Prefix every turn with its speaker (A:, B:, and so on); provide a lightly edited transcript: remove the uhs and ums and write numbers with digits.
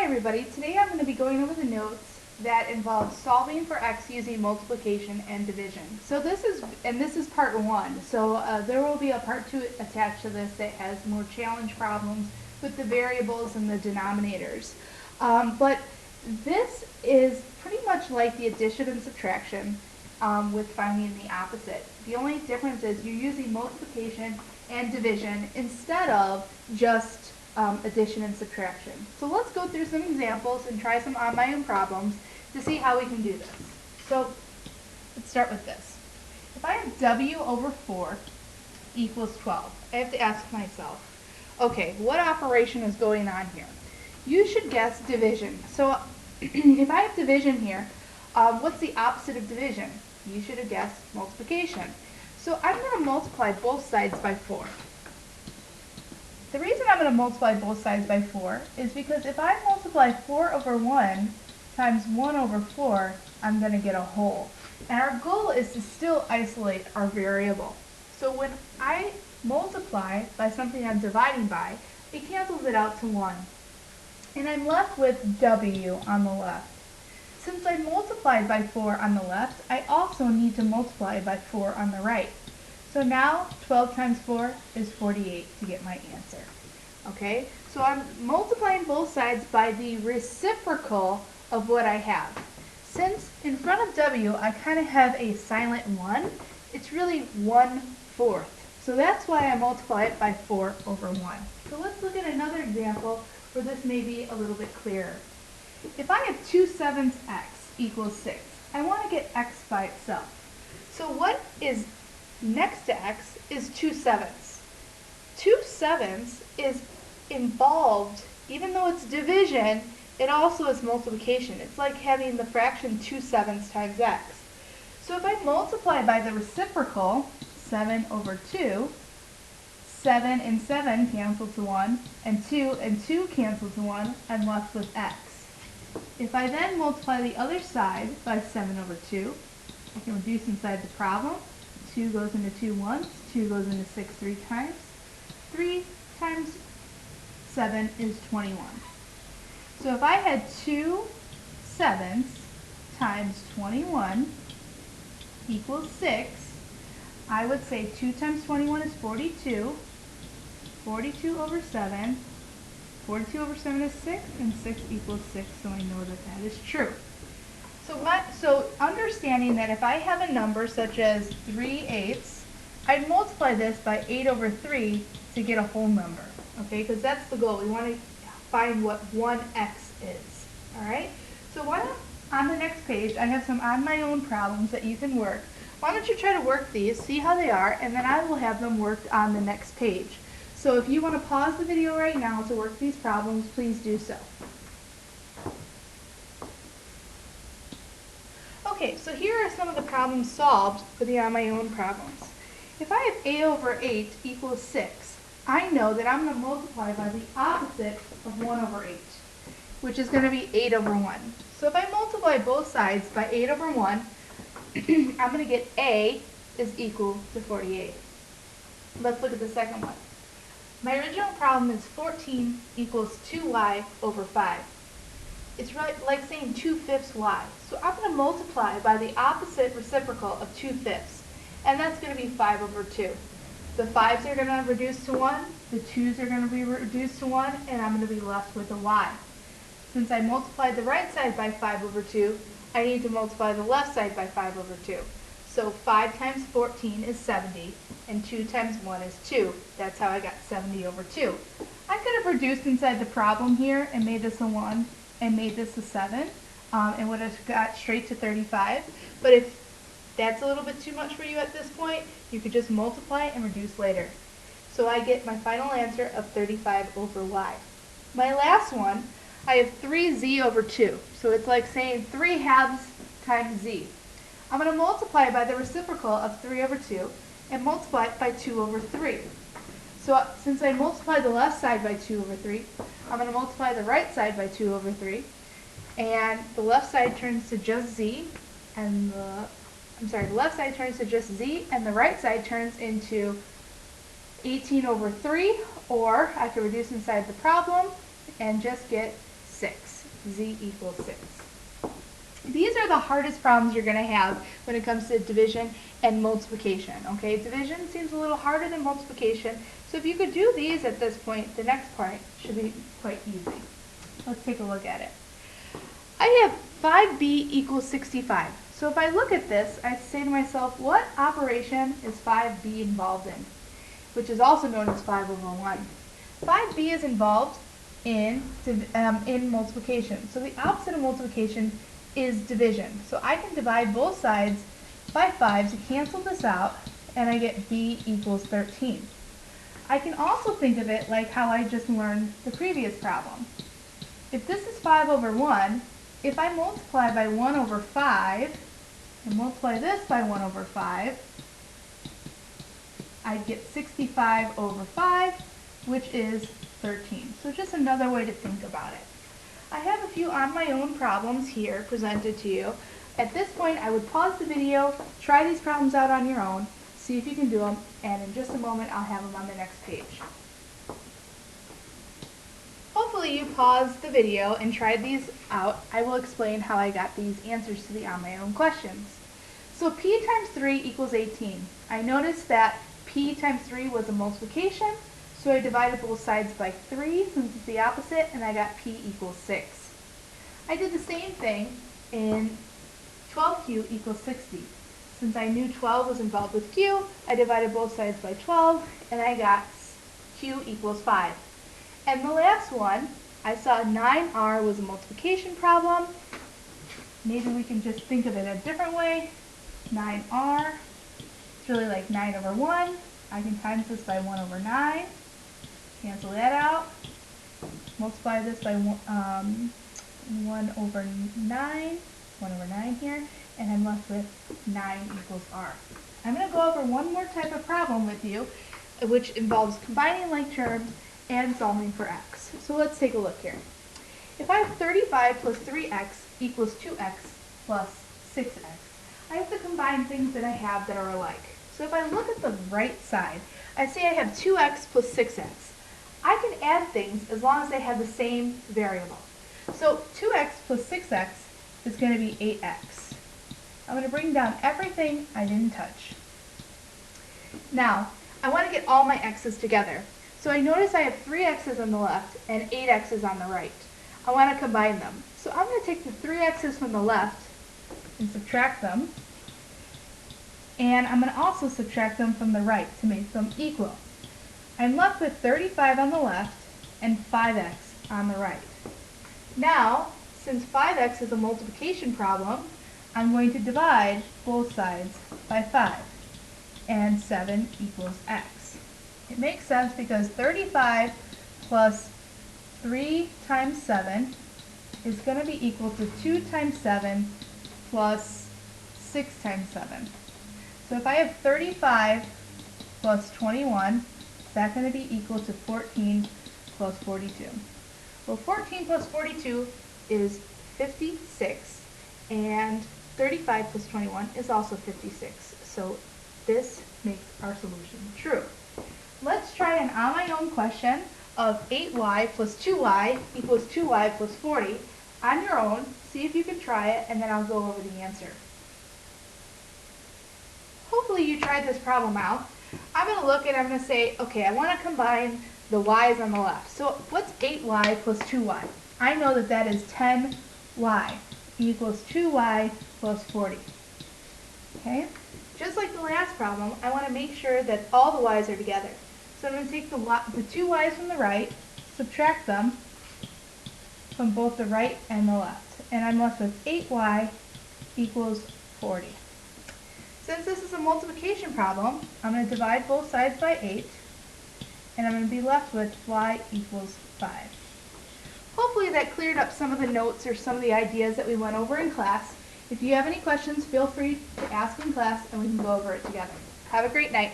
A: everybody, today I'm going to be going over the notes that involve solving for x using multiplication and division. So this is part one. So there will be a part two attached to this that has more challenge problems with the variables and the denominators. But this is pretty much like the addition and subtraction with finding the opposite. The only difference is you're using multiplication and division instead of just addition and subtraction. So let's go through some examples and try some on my own problems to see how we can do this. So let's start with this. If I have w over 4 equals 12, I have to ask myself, okay, what operation is going on here? You should guess division. So if I have division here, what's the opposite of division? You should have guessed multiplication. So I'm going to multiply both sides by 4. The reason I'm going to multiply both sides by 4 is because if I multiply 4 over 1 times 1 over 4, I'm going to get a whole. And our goal is to still isolate our variable. So when I multiply by something I'm dividing by, it cancels it out to 1. And I'm left with w on the left. Since I multiplied by 4 on the left, I also need to multiply by 4 on the right. So now 12 times 4 is 48 to get my answer. Okay, so I'm multiplying both sides by the reciprocal of what I have. Since in front of w I kind of have a silent 1, it's really 1/4. So that's why I multiply it by 4 over 1. So let's look at another example where this may be a little bit clearer. If I have 2/7 x equals 6, I want to get x by itself. So what is next to x is 2/7. 2/7 is involved, even though it's division, it also is multiplication. It's like having the fraction 2/7 times x. So if I multiply by the reciprocal, 7 over 2, 7 and 7 cancel to 1, and 2 cancel to 1, I'm left with x. If I then multiply the other side by 7 over 2, I can reduce inside the problem. 2 goes into 2 once, 2 goes into 6 3 times. 3 times 7 is 21. So if I had 2/7 times 21 equals 6, I would say 2 times 21 is 42, 42 over 7, 42 over 7 is 6, and 6 equals 6, so I know that that is true. So understanding that if I have a number such as 3/8, I'd multiply this by 8 over 3 to get a whole number, okay? Because that's the goal. We want to find what 1x is, all right? So on the next page, I have some on my own problems that you can work. Why don't you try to work these, see how they are, and then I will have them worked on the next page. So if you want to pause the video right now to work these problems, please do so. Okay, so here are some of the problems solved for the on my own problems. If I have a over 8 equals 6, I know that I'm going to multiply by the opposite of 1 over 8, which is going to be 8 over 1. So if I multiply both sides by 8 over 1, I'm going to get a is equal to 48. Let's look at the second one. My original problem is 14 equals 2y over 5. It's like saying 2/5 y. So I'm going to multiply by the opposite reciprocal of 2/5, and that's going to be 5 over 2. The 5's are going to reduce to 1, the 2's are going to be reduced to 1, and I'm going to be left with a y. Since I multiplied the right side by 5 over 2, I need to multiply the left side by 5 over 2. So 5 times 14 is 70, and 2 times 1 is 2. That's how I got 70 over 2. I could have reduced inside the problem here and made this a 1 and made this a 7, and would have got straight to 35. But if that's a little bit too much for you at this point, you could just multiply and reduce later. So I get my final answer of 35 over y. My last one, I have 3z over 2. So it's like saying 3 halves times z. I'm going to multiply by the reciprocal of 3 over 2 and multiply it by 2 over 3. So since I multiplied the left side by 2 over 3, I'm going to multiply the right side by 2 over 3. And the left side turns to just z, and the left side turns to just z, and the right side turns into 18 over 3, or I could reduce inside the problem and just get 6. Z equals 6. These are the hardest problems you're going to have when it comes to division and multiplication, okay? Division seems a little harder than multiplication, so if you could do these at this point, the next part should be quite easy. Let's take a look at it. I have 5b equals 65. So if I look at this, I say to myself, what operation is 5b involved in? Which is also known as 5 over 1. 5b is involved in multiplication. So the opposite of multiplication is division. So I can divide both sides by 5 to cancel this out, and I get b equals 13. I can also think of it like how I just learned the previous problem. If this is 5 over 1, if I multiply by 1 over 5, and multiply this by 1 over 5, I'd get 65 over 5, which is 13. So just another way to think about it. I have a few on my own problems here presented to you. At this point, I would pause the video, try these problems out on your own, see if you can do them, and in just a moment, I'll have them on the next page. Hopefully you paused the video and tried these out. I will explain how I got these answers to the on my own questions. So p times 3 equals 18. I noticed that p times 3 was a multiplication, so I divided both sides by 3 since it's the opposite, and I got p equals 6. I did the same thing in 12q equals 60. Since I knew 12 was involved with q, I divided both sides by 12, and I got q equals 5. And the last one, I saw 9r was a multiplication problem. Maybe we can just think of it a different way. 9r, it's really like 9 over 1. I can times this by 1 over 9. Cancel that out. Multiply this by 1 over 9. 1 over 9 here. And I'm left with 9 equals r. I'm going to go over one more type of problem with you, which involves combining like terms and solving for x. So let's take a look here. If I have 35 plus 3x equals 2x plus 6x, I have to combine things that I have that are alike. So if I look at the right side, I say I have 2x plus 6x. I can add things as long as they have the same variable. So 2x plus 6x is going to be 8x. I'm going to bring down everything I didn't touch. Now, I want to get all my x's together. So I notice I have 3 x's on the left and 8 x's on the right. I want to combine them. So I'm going to take the 3 x's from the left and subtract them. And I'm going to also subtract them from the right to make them equal. I'm left with 35 on the left and 5x on the right. Now, since 5x is a multiplication problem, I'm going to divide both sides by 5. And 7 equals x. It makes sense because 35 plus 3 times 7 is going to be equal to 2 times 7 plus 6 times 7. So if I have 35 plus 21, is that going to be equal to 14 plus 42? Well, 14 plus 42 is 56, and 35 plus 21 is also 56. So this makes our solution true. Let's try an on my own question of 8y plus 2y equals 2y plus 40 on your own. See if you can try it, and then I'll go over the answer. Hopefully you tried this problem out. I'm going to look and I'm going to say, okay, I want to combine the y's on the left. So what's 8y plus 2y? I know that that is 10y equals 2y plus 40. Okay? Just like the last problem, I want to make sure that all the y's are together. So I'm going to take the 2 y's from the right, subtract them from both the right and the left. And I'm left with 8y equals 40. Since this is a multiplication problem, I'm going to divide both sides by 8, and I'm going to be left with y equals 5. Hopefully that cleared up some of the notes or some of the ideas that we went over in class. If you have any questions, feel free to ask in class and we can go over it together. Have a great night.